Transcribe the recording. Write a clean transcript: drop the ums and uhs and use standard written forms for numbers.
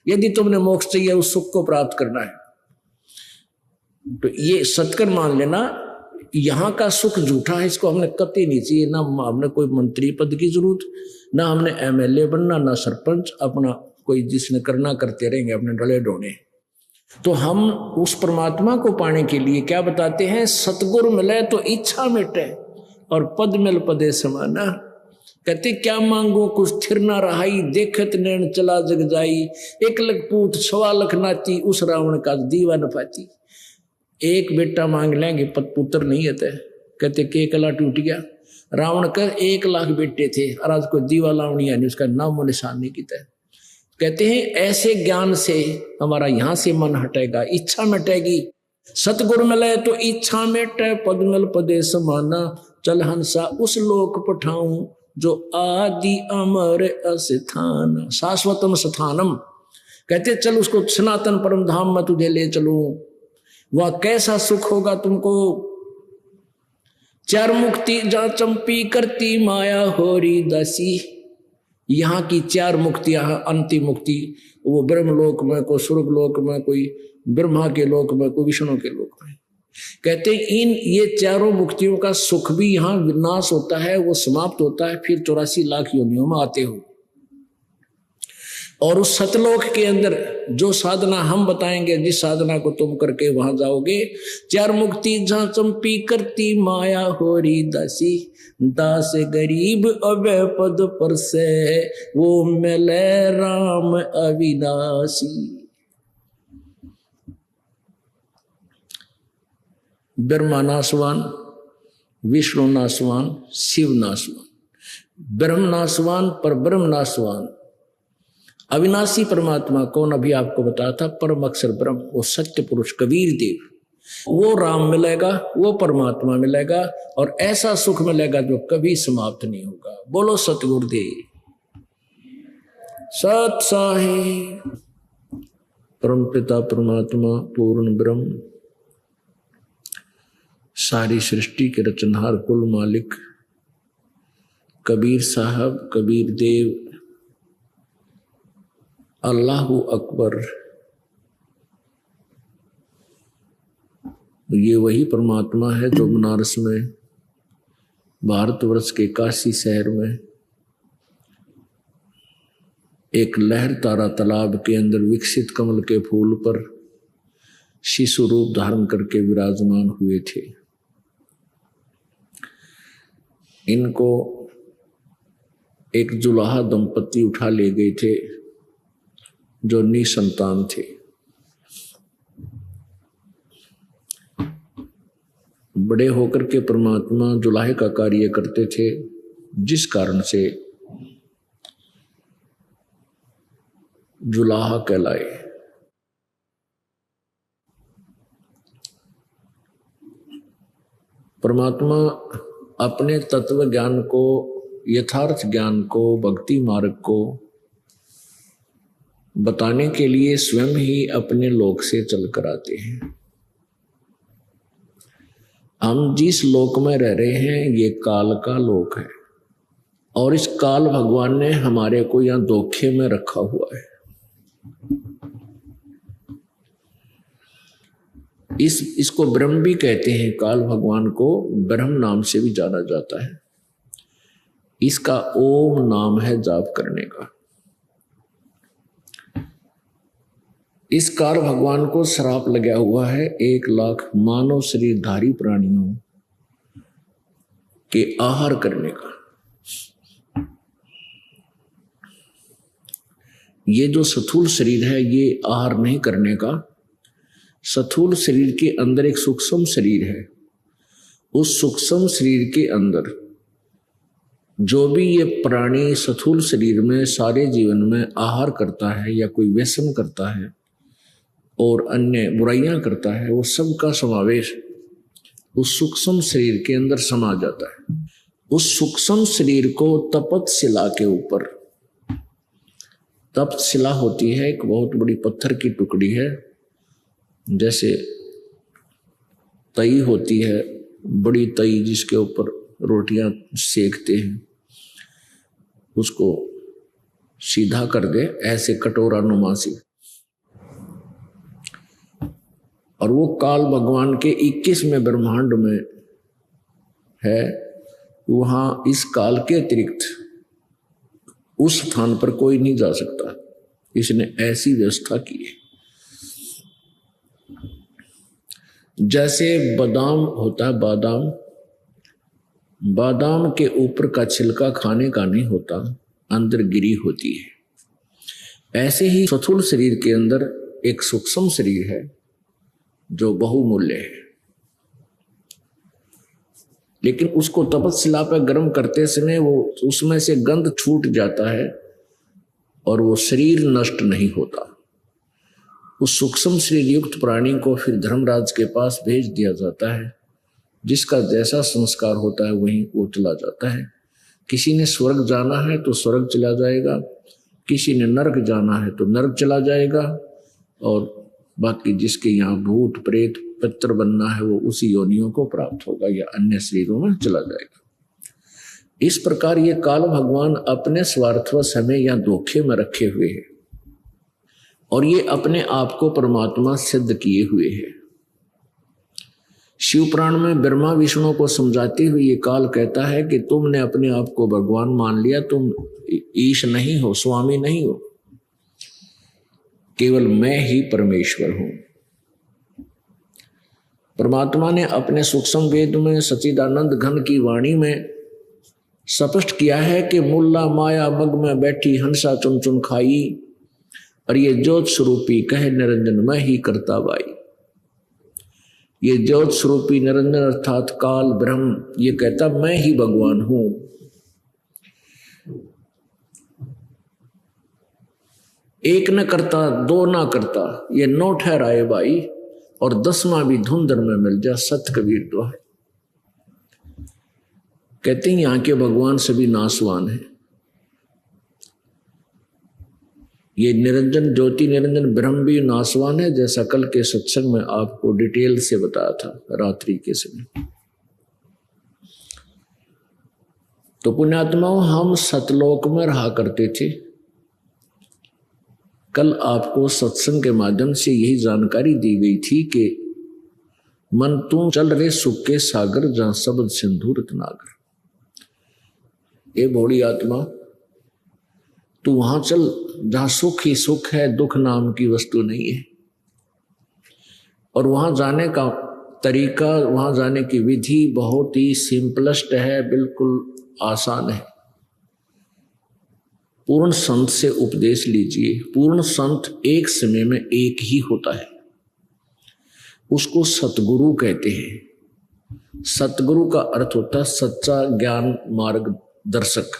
यदि तुमने मोक्ष चाहिए, उस सुख को प्राप्त करना है, तो ये सत्कर मान लेना, यहाँ का सुख झूठा है, इसको हमने कतई नहीं चाहिए। ना हमने कोई मंत्री पद की जरूरत, ना हमने एमएलए बनना, ना सरपंच, अपना कोई जिसने करना करते रहेंगे अपने डले ढोने। तो हम उस परमात्मा को पाने के लिए क्या बताते हैं, सतगुरु मिले तो इच्छा मिटे और पद मिल पदे समाना। कहते क्या मांगो कुछ थिर ना रहाई, देखत नैन चला जग जाई, एक लख पूत सवा लख नाती, उस रावण का दीवा न पाती। एक बेटा मांग लेंगे, पुत्र नहीं है। कहते के कला टूट गया। रावण का 1 लाख बेटे थे और आज कोई दीवा लावणी यानी उसका नामो निशान नहीं किया। कहते हैं ऐसे ज्ञान से हमारा यहां से मन हटेगा, इच्छा मिटेगी। सतगुरु मिले तो इच्छा मिटे, पद मिल पदे समाना, चल हंसा उस लोक पठाऊं जो आदि अमर अस्थान, शाश्वतम स्थानम। कहते चल उसको सनातन परम धाम में तुझे ले चलूं, वह कैसा सुख होगा तुमको। 4 मुक्ति जहां चंपी करती माया होरी दासी। यहाँ की 4 मुक्तियां, अंतिम मुक्ति वो ब्रह्मलोक में, कोई स्वर्ग लोक में, कोई ब्रह्मा के लोक में, कोई विष्णु के लोक में। कहते इन ये 4 मुक्तियों का सुख भी यहाँ विनाश होता है, वो समाप्त होता है, फिर 84 लाख योनियों में आते हो। और उस सतलोक के अंदर जो साधना हम बताएंगे, जिस साधना को तुम करके वहां जाओगे, 4 मुक्ति जहां चंपी करती माया होरी दासी, दास गरीब अबे पद पर से वो मिले राम अविनाशी। ब्रह्मा नासवान, विष्णु नासवान, शिव नासवान, ब्रह्म नासवान पर ब्रह्म नासवान। अविनाशी परमात्मा कौन, अभी आपको बताया था, परम अक्षर ब्रह्म, वो सत्य पुरुष कबीर देव। वो राम मिलेगा, वो परमात्मा मिलेगा, और ऐसा सुख मिलेगा जो कभी समाप्त नहीं होगा। बोलो सतगुरुदेव सत साहिब। परम पिता परमात्मा पूर्ण ब्रह्म, सारी सृष्टि के रचनहार कुल मालिक कबीर साहब, कबीर देव, अल्लाहु अकबर, ये वही परमात्मा है जो बनारस में, भारतवर्ष के काशी शहर में एक लहर तारा तालाब के अंदर विकसित कमल के फूल पर शिशु रूप धारण करके विराजमान हुए थे। इनको एक जुलाहा दंपति उठा ले गए थे जो निसंतान थे। बड़े होकर के परमात्मा जुलाहे का कार्य करते थे, जिस कारण से जुलाहा कहलाए। परमात्मा अपने तत्व ज्ञान को, यथार्थ ज्ञान को, भक्ति मार्ग को बताने के लिए स्वयं ही अपने लोक से चलकर आते हैं। हम जिस लोक में रह रहे हैं ये काल का लोक है, और इस काल भगवान ने हमारे को यहां धोखे में रखा हुआ है। इसको ब्रह्म भी कहते हैं, काल भगवान को ब्रह्म नाम से भी जाना जाता है। इसका ओम नाम है जाप करने का। इस काल भगवान को श्राप लगा हुआ है 1 लाख मानव शरीरधारी प्राणियों के आहार करने का। ये जो स्थूल शरीर है ये आहार नहीं करने का। स्थूल शरीर के अंदर एक सूक्ष्म शरीर है। उस सूक्ष्म शरीर के अंदर जो भी ये प्राणी स्थूल शरीर में सारे जीवन में आहार करता है या कोई व्यसन करता है और अन्य बुराइयां करता है, वो सब का समावेश उस सूक्ष्म शरीर के अंदर समा जाता है। उस सूक्ष्म शरीर को तपत शिला के ऊपर, तप्त शिला होती है एक बहुत बड़ी पत्थर की टुकड़ी है, जैसे तई होती है, बड़ी तई जिसके ऊपर रोटियां सेकते हैं, उसको सीधा कर दे ऐसे कटोरा नुमा सी, और वो काल भगवान के 21वें ब्रह्मांड में है। वहां इस काल के अतिरिक्त उस स्थान पर कोई नहीं जा सकता। इसने ऐसी व्यवस्था की है। जैसे बादाम होता है, बादाम के ऊपर का छिलका खाने का नहीं होता, अंदर गिरी होती है। ऐसे ही स्थूल शरीर के अंदर एक सूक्ष्म शरीर है जो बहुमूल्य है, लेकिन उसको तपस्या पर गर्म करते समय वो उसमें से गंध छूट जाता है और वो शरीर नष्ट नहीं होता। उस सूक्ष्म शरीर युक्त प्राणी को फिर धर्मराज के पास भेज दिया जाता है। जिसका जैसा संस्कार होता है वहीं वो चला जाता है। किसी ने स्वर्ग जाना है तो स्वर्ग चला जाएगा, किसी ने नरक जाना है तो नरक चला जाएगा, और बाकी जिसके यहाँ भूत प्रेत पितर बनना है वो उसी योनियों को प्राप्त होगा या अन्य शरीरों में चला जाएगा। इस प्रकार ये काल भगवान अपने स्वार्थवश हमें यहाँ धोखे में रखे हुए हैं और ये अपने आप को परमात्मा सिद्ध किए हुए हैं। शिव पुराण में ब्रह्मा विष्णु को समझाते हुए ये काल कहता है कि तुमने अपने आप को भगवान मान लिया, तुम ईश नहीं हो, स्वामी नहीं हो, केवल मैं ही परमेश्वर हूं। परमात्मा ने अपने सूक्ष्म वेद में सच्चिदानंद घन की वाणी में स्पष्ट किया है कि मुल्ला माया मग में बैठी हंसा चुन चुन खाई, और ये ज्योत स्वरूपी कहे निरंजन मैं ही करता बाई। ये ज्योत स्वरूपी निरंजन अर्थात काल ब्रह्म ये कहता मैं ही भगवान हूं। एक न करता दो ना करता ये 9 ठहराए भाई, और 10वां भी धुंधर में मिल जा सत कबीर दुआ। कहते हैं यहां के भगवान सभी नासवान हैं। ये निरंजन ज्योति निरंजन ब्रह्म भी नासवान है, जैसा कल के सत्संग में आपको डिटेल से बताया था रात्रि के समय। तो पुण्यात्माओं हम सतलोक में रहा करते थे। कल आपको सत्संग के माध्यम से यही जानकारी दी गई थी कि मन तू चल रे सुख के सागर जहां शब्द सिंधु रत्नागर। ये भोली आत्मा तू वहां चल जहां सुख ही सुख है, दुख नाम की वस्तु नहीं है। और वहां जाने का तरीका, वहां जाने की विधि बहुत ही सिंपलेस्ट है, बिल्कुल आसान है। पूर्ण संत से उपदेश लीजिए। पूर्ण संत एक समय में एक ही होता है, उसको सतगुरु कहते हैं। सतगुरु का अर्थ होता है सच्चा ज्ञान मार्ग दर्शक।